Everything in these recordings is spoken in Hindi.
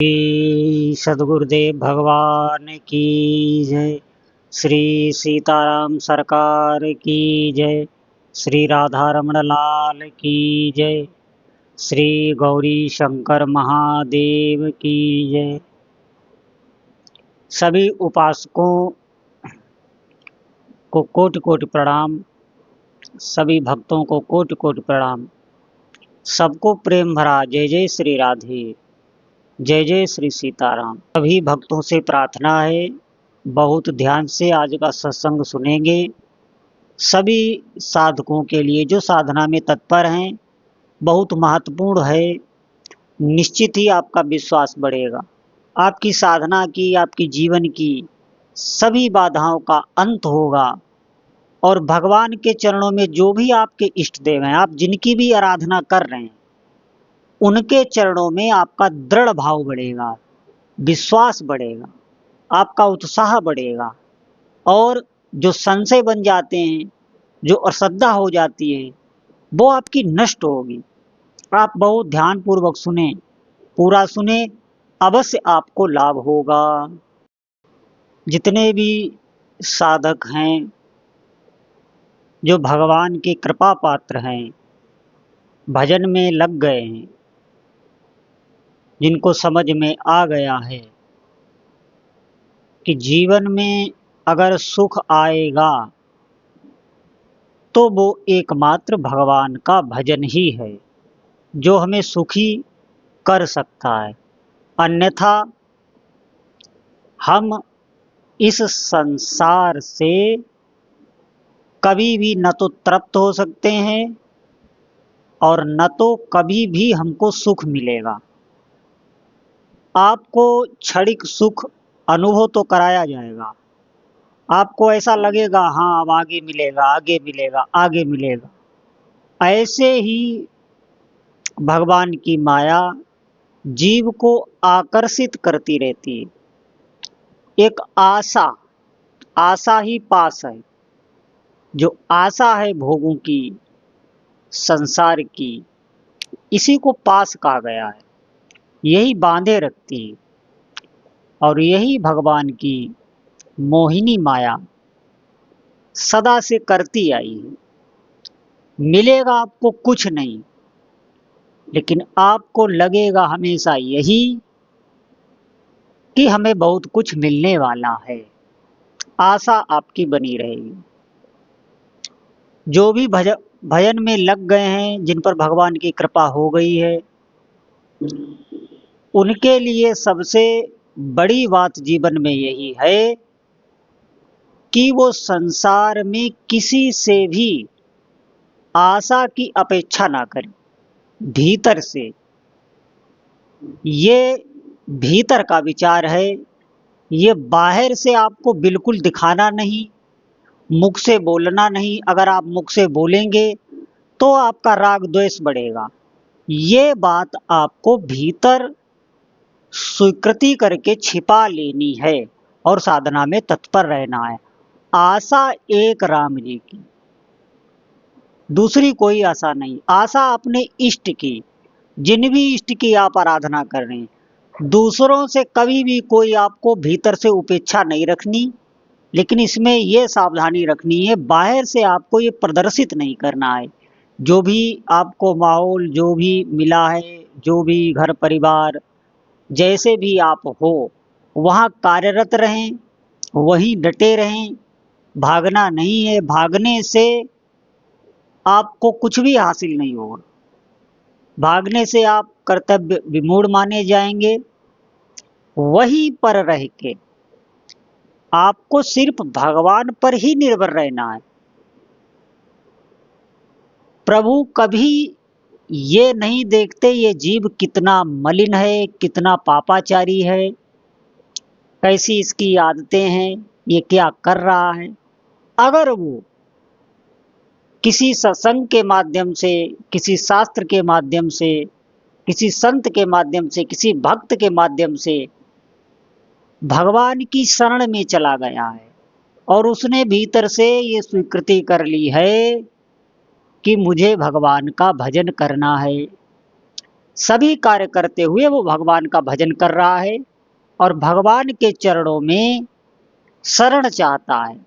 श्री सद्गुरुदेव भगवान की जय। श्री सीताराम सरकार की जय। श्री राधा रमण लाल की जय। श्री गौरी शंकर महादेव की जय। सभी उपासकों को कोटि कोटि प्रणाम। सभी भक्तों को कोटि कोटि प्रणाम। सबको प्रेम भरा जय जय श्री राधे, जय जय श्री सीताराम। सभी भक्तों से प्रार्थना है, बहुत ध्यान से आज का सत्संग सुनेंगे। सभी साधकों के लिए जो साधना में तत्पर हैं, बहुत महत्वपूर्ण है। निश्चित ही आपका विश्वास बढ़ेगा। आपकी साधना की, आपकी जीवन की सभी बाधाओं का अंत होगा और भगवान के चरणों में जो भी आपके इष्ट देव हैं, आप जिनकी भी आराधना कर रहे हैं, उनके चरणों में आपका दृढ़ भाव बढ़ेगा, विश्वास बढ़ेगा, आपका उत्साह बढ़ेगा और जो संशय बन जाते हैं, जो अश्रद्धा हो जाती है, वो आपकी नष्ट होगी। आप बहुत ध्यानपूर्वक सुने, पूरा सुने, अवश्य आपको लाभ होगा। जितने भी साधक हैं, जो भगवान के कृपा पात्र हैं, भजन में लग गए हैं, जिनको समझ में आ गया है कि जीवन में अगर सुख आएगा तो वो एकमात्र भगवान का भजन ही है जो हमें सुखी कर सकता है। अन्यथा हम इस संसार से कभी भी न तो तृप्त हो सकते हैं और न तो कभी भी हमको सुख मिलेगा। आपको क्षणिक सुख अनुभव तो कराया जाएगा, आपको ऐसा लगेगा हाँ अब आगे मिलेगा, आगे मिलेगा, आगे मिलेगा। ऐसे ही भगवान की माया जीव को आकर्षित करती रहती है। एक आशा ही पास है। जो आशा है भोगों की, संसार की, इसी को पास कहा गया है। यही बांधे रखती है और यही भगवान की मोहिनी माया सदा से करती आई है। मिलेगा आपको कुछ नहीं, लेकिन आपको लगेगा हमेशा यही कि हमें बहुत कुछ मिलने वाला है। आशा आपकी बनी रहेगी। जो भी भजन में लग गए हैं, जिन पर भगवान की कृपा हो गई है, उनके लिए सबसे बड़ी बात जीवन में यही है कि वो संसार में किसी से भी आशा की अपेक्षा ना करें। भीतर से, ये भीतर का विचार है। ये बाहर से आपको बिल्कुल दिखाना नहीं, मुख से बोलना नहीं। अगर आप मुख से बोलेंगे तो आपका राग द्वेष बढ़ेगा। ये बात आपको भीतर स्वीकृति करके छिपा लेनी है और साधना में तत्पर रहना है। आशा एक राम जी की, दूसरी कोई आशा नहीं। आशा अपने इष्ट की, जिन भी इष्ट की आप आराधना कर रहे हैं। दूसरों से कभी भी कोई आपको भीतर से उपेक्षा नहीं रखनी, लेकिन इसमें यह सावधानी रखनी है, बाहर से आपको ये प्रदर्शित नहीं करना है। जो भी आपको माहौल, जो भी मिला है, जो भी घर परिवार, जैसे भी आप हो, वहाँ कार्यरत रहें, वहीं डटे रहें। भागना नहीं है, भागने से आपको कुछ भी हासिल नहीं होगा। भागने से आप कर्तव्य विमूढ़ माने जाएंगे। वहीं पर रह के आपको सिर्फ भगवान पर ही निर्भर रहना है। प्रभु कभी ये नहीं देखते ये जीव कितना मलिन है, कितना पापाचारी है, कैसी इसकी आदतें हैं, ये क्या कर रहा है। अगर वो किसी सत्संग के माध्यम से, किसी शास्त्र के माध्यम से, किसी संत के माध्यम से, किसी भक्त के माध्यम से भगवान की शरण में चला गया है और उसने भीतर से ये स्वीकृति कर ली है कि मुझे भगवान का भजन करना है, सभी कार्य करते हुए वो भगवान का भजन कर रहा है और भगवान के चरणों में शरण चाहता है।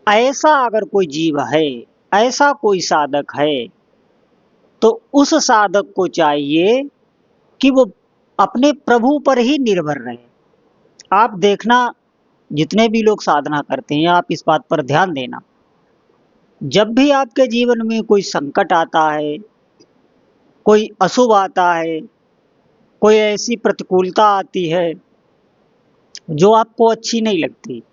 ऐसा अगर कोई जीव है, ऐसा कोई साधक है, तो उस साधक को चाहिए कि वो अपने प्रभु पर ही निर्भर रहे। आप देखना, जितने भी लोग साधना करते हैं, आप इस बात पर ध्यान देना, जब भी आपके जीवन में कोई संकट आता है, कोई अशुभ आता है, कोई ऐसी प्रतिकूलता आती है जो आपको अच्छी नहीं लगती,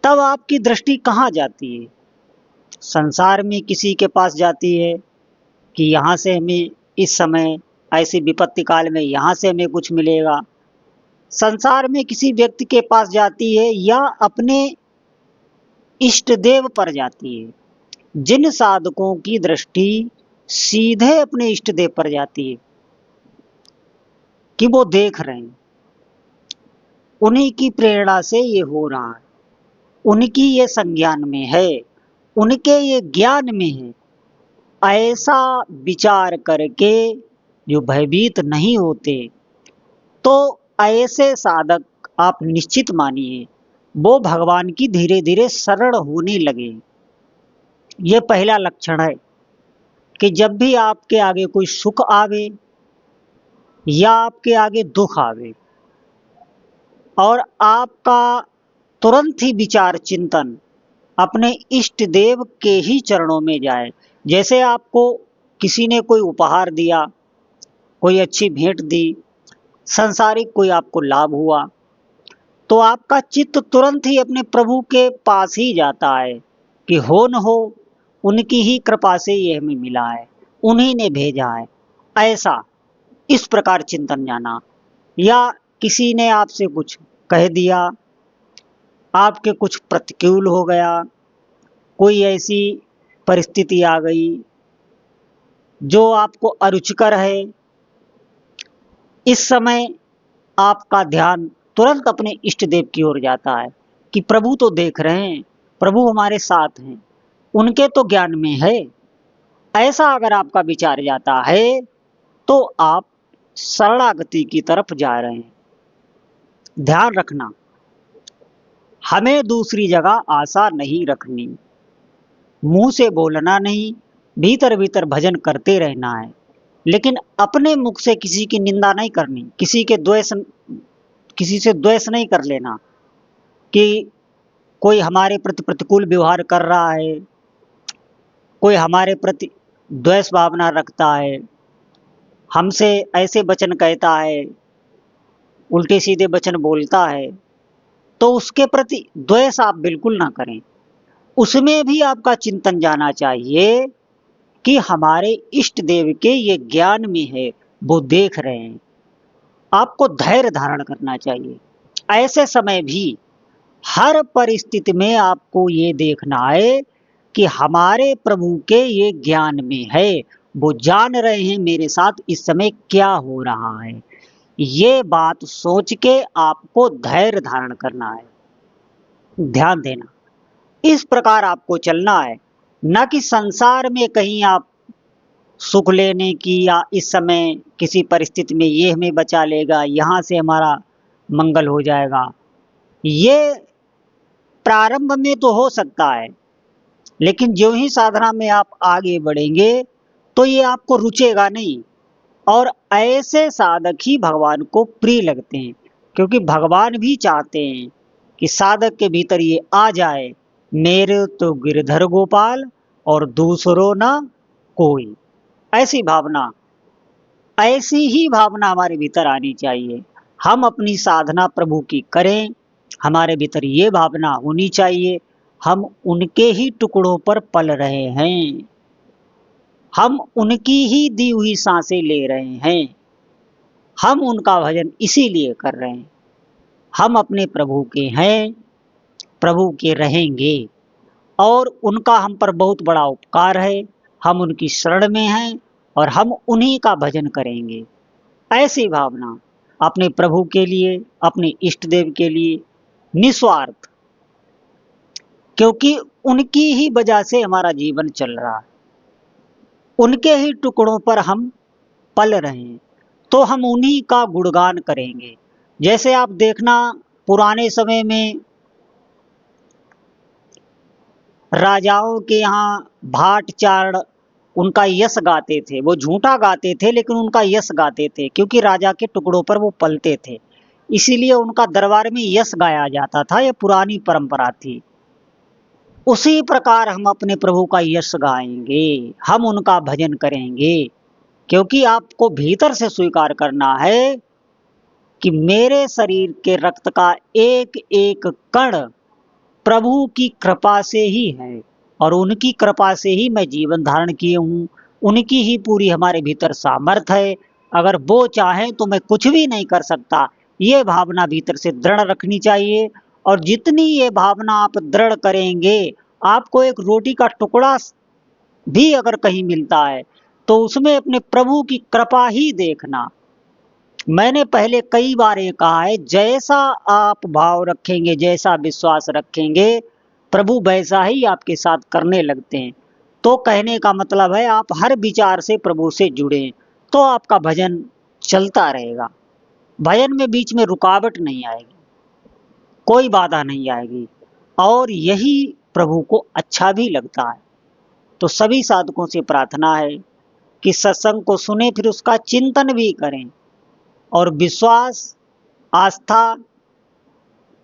तब आपकी दृष्टि कहाँ जाती है? संसार में किसी के पास जाती है कि यहाँ से हमें इस समय ऐसी विपत्ति काल में यहाँ से हमें कुछ मिलेगा। संसार में किसी व्यक्ति के पास जाती है या अपने इष्ट देव पर जाती है। जिन साधकों की दृष्टि सीधे अपने इष्ट देव पर जाती है कि वो देख रहे हैं, उन्हीं की प्रेरणा से ये हो रहा है, उनकी ये संज्ञान में है, उनके ये ज्ञान में है, ऐसा विचार करके जो भयभीत नहीं होते, तो ऐसे साधक आप निश्चित मानिए वो भगवान की धीरे धीरे शरण होने लगे। ये पहला लक्षण है कि जब भी आपके आगे कोई सुख आवे या आपके आगे दुख आवे और आपका तुरंत ही विचार चिंतन अपने इष्ट देव के ही चरणों में जाए। जैसे आपको किसी ने कोई उपहार दिया, कोई अच्छी भेंट दी, सांसारिक कोई आपको लाभ हुआ, तो आपका चित्त तुरंत ही अपने प्रभु के पास ही जाता है कि हो न हो उनकी ही कृपा से ये हमें मिला है, उन्हीं ने भेजा है। ऐसा इस प्रकार चिंतन जाना। या किसी ने आपसे कुछ कह दिया, आपके कुछ प्रतिकूल हो गया, कोई ऐसी परिस्थिति आ गई जो आपको अरुचिकर है, इस समय आपका ध्यान तुरंत अपने इष्ट देव की ओर जाता है कि प्रभु तो देख रहे हैं, प्रभु हमारे साथ हैं, उनके तो ज्ञान में है। ऐसा अगर आपका विचार जाता है तो आप शरणागति की तरफ जा रहे हैं। ध्यान रखना, हमें दूसरी जगह आशा नहीं रखनी, मुंह से बोलना नहीं, भीतर भीतर भजन करते रहना है, लेकिन अपने मुख से किसी की निंदा नहीं करनी, किसी से द्वेष नहीं कर लेना कि कोई हमारे प्रति प्रतिकूल व्यवहार कर रहा है, कोई हमारे प्रति द्वेष भावना रखता है, हमसे ऐसे वचन कहता है, उल्टे सीधे वचन बोलता है, तो उसके प्रति द्वेष आप बिल्कुल ना करें। उसमें भी आपका चिंतन जाना चाहिए कि हमारे इष्ट देव के ये ज्ञान में है, वो देख रहे हैं। आपको धैर्य धारण करना चाहिए। ऐसे समय भी हर परिस्थिति में आपको ये देखना है कि हमारे प्रभु के ये ज्ञान में है, वो जान रहे हैं मेरे साथ इस समय क्या हो रहा है। ये बात सोच के आपको धैर्य धारण करना है, ध्यान देना। इस प्रकार आपको चलना है, न कि संसार में कहीं आप सुख लेने की या इस समय किसी परिस्थिति में ये हमें बचा लेगा, यहाँ से हमारा मंगल हो जाएगा। ये प्रारंभ में तो हो सकता है, लेकिन जो ही साधना में आप आगे बढ़ेंगे तो ये आपको रुचेगा नहीं। और ऐसे साधक ही भगवान को प्रिय लगते हैं, क्योंकि भगवान भी चाहते हैं कि साधक के भीतर ये आ जाए, मेरे तो गिरधर गोपाल और दूसरों ना कोई। ऐसी भावना, ऐसी ही भावना हमारे भीतर आनी चाहिए। हम अपनी साधना प्रभु की करें, हमारे भीतर ये भावना होनी चाहिए, हम उनके ही टुकड़ों पर पल रहे हैं, हम उनकी ही दी हुई सांसें ले रहे हैं, हम उनका भजन इसीलिए कर रहे हैं। हम अपने प्रभु के हैं, प्रभु के रहेंगे, और उनका हम पर बहुत बड़ा उपकार है। हम उनकी शरण में हैं और हम उन्हीं का भजन करेंगे। ऐसी भावना अपने प्रभु के लिए, अपने इष्ट देव के लिए निस्वार्थ, क्योंकि उनकी ही वजह से हमारा जीवन चल रहा है। उनके ही टुकड़ों पर हम पल रहे हैं, तो हम उन्हीं का गुणगान करेंगे। जैसे आप देखना, पुराने समय में राजाओं के यहाँ भाट चारण उनका यश गाते थे। वो झूठा गाते थे लेकिन उनका यश गाते थे, क्योंकि राजा के टुकड़ों पर वो पलते थे, इसीलिए उनका दरबार में यश गाया जाता था। ये पुरानी परंपरा थी। उसी प्रकार हम अपने प्रभु का यश गाएंगे, हम उनका भजन करेंगे, क्योंकि आपको भीतर से स्वीकार करना है कि मेरे शरीर के रक्त का एक एक कण प्रभु की कृपा से ही है, और उनकी कृपा से ही मैं जीवन धारण किए हूँ। उनकी ही पूरी हमारे भीतर सामर्थ्य है। अगर वो चाहें तो मैं कुछ भी नहीं कर सकता, ये भावना भीतर से दृढ़ रखनी चाहिए। और जितनी ये भावना आप दृढ़ करेंगे, आपको एक रोटी का टुकड़ा भी अगर कहीं मिलता है तो उसमें अपने प्रभु की कृपा ही देखना। मैंने पहले कई बार ये कहा है, जैसा आप भाव रखेंगे, जैसा विश्वास रखेंगे, प्रभु वैसा ही आपके साथ करने लगते हैं। तो कहने का मतलब है, आप हर विचार से प्रभु से जुड़े, तो आपका भजन चलता रहेगा। भजन में बीच में रुकावट नहीं आएगी, कोई बाधा नहीं आएगी, और यही प्रभु को अच्छा भी लगता है। तो सभी साधकों से प्रार्थना है कि सत्संग को सुने, फिर उसका चिंतन भी करें, और विश्वास आस्था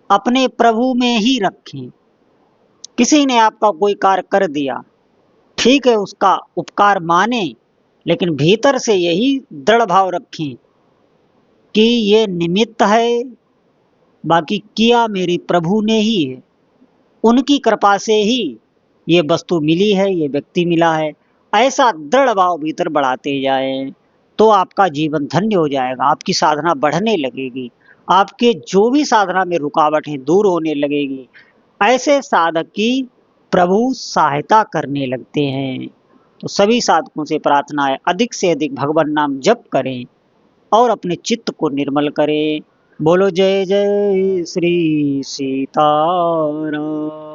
अपने प्रभु में ही रखें। किसी ने आपका कोई कार्य कर दिया, ठीक है, उसका उपकार माने, लेकिन भीतर से यही दृढ़ भाव रखें कि ये निमित्त है, बाकी किया मेरे प्रभु ने ही है। उनकी कृपा से ही ये वस्तु मिली है, ये व्यक्ति मिला है। ऐसा दृढ़ भाव भीतर बढ़ाते जाएं, तो आपका जीवन धन्य हो जाएगा, आपकी साधना बढ़ने लगेगी, आपके जो भी साधना में रुकावट है दूर होने लगेगी। ऐसे साधक की प्रभु सहायता करने लगते हैं। तो सभी साधकों से प्रार्थना है, अधिक से अधिक भगवान नाम जप करें और अपने चित्त को निर्मल करें। बोलो जय जय श्री सीताराम।